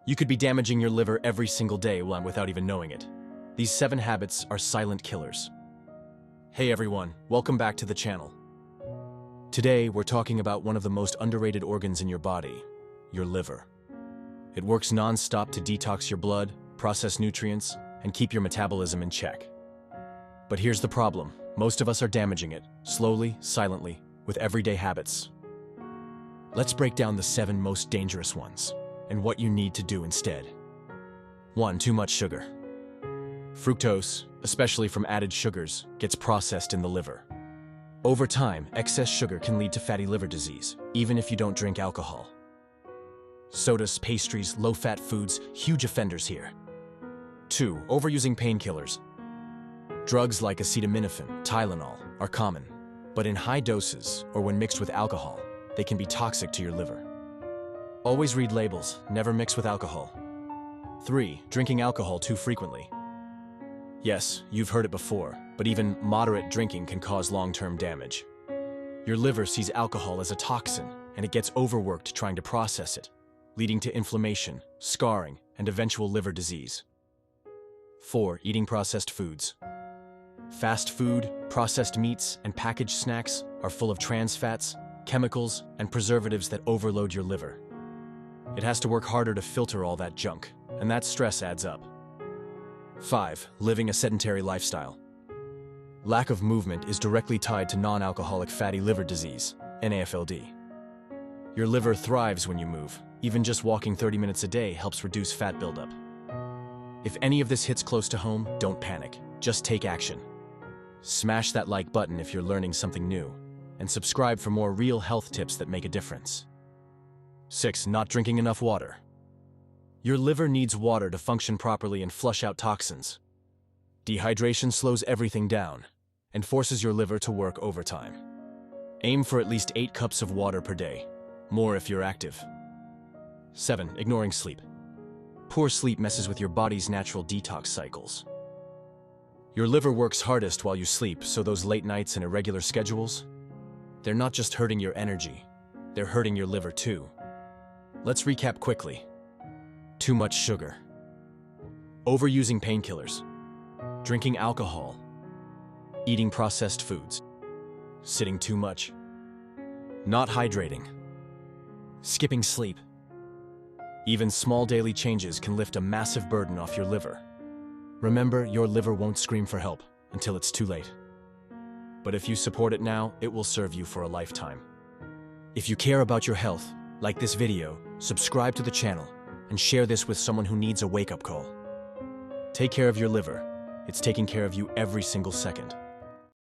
You could be damaging your liver every single day without even knowing it. These 7 habits are silent killers. Hey everyone, welcome back to the channel. Today, we're talking about one of the most underrated organs in your body, your liver. It works non-stop to detox your blood, process nutrients, and keep your metabolism in check. But here's the problem. Most of us are damaging it, slowly, silently, with everyday habits. Let's break down the 7 most dangerous ones, and what you need to do instead. 1. Too much sugar. Fructose, especially from added sugars, gets processed in the liver. Over time, excess sugar can lead to fatty liver disease, even if you don't drink alcohol. Sodas, pastries, low-fat foods, huge offenders here. 2. Overusing painkillers. Drugs like acetaminophen, Tylenol, are common, but in high doses or when mixed with alcohol, they can be toxic to your liver. Always read labels, never mix with alcohol. 3. Drinking alcohol too frequently. Yes, you've heard it before, but even moderate drinking can cause long-term damage. Your liver sees alcohol as a toxin, and it gets overworked trying to process it, leading to inflammation, scarring, and eventual liver disease. 4. Eating processed foods. Fast food, processed meats, and packaged snacks are full of trans fats, chemicals, and preservatives that overload your liver. It has to work harder to filter all that junk, and that stress adds up. 5. Living a sedentary lifestyle. Lack of movement is directly tied to non-alcoholic fatty liver disease, NAFLD. Your liver thrives when you move. Even just walking 30 minutes a day helps reduce fat buildup. If any of this hits close to home, don't panic. Just take action. Smash that like button if you're learning something new, and subscribe for more real health tips that make a difference. 6. Not drinking enough water. Your liver needs water to function properly and flush out toxins. Dehydration slows everything down and forces your liver to work overtime. Aim for at least 8 cups of water per day, more if you're active. 7. Ignoring sleep. Poor sleep messes with your body's natural detox cycles. Your liver works hardest while you sleep, so those late nights and irregular schedules, they're not just hurting your energy, they're hurting your liver too. Let's recap quickly. Too much sugar. Overusing painkillers. Drinking alcohol. Eating processed foods. Sitting too much. Not hydrating. Skipping sleep. Even small daily changes can lift a massive burden off your liver. Remember, your liver won't scream for help until it's too late. But if you support it now, it will serve you for a lifetime. If you care about your health, like this video, subscribe to the channel, and share this with someone who needs a wake-up call. Take care of your liver. It's taking care of you every single second.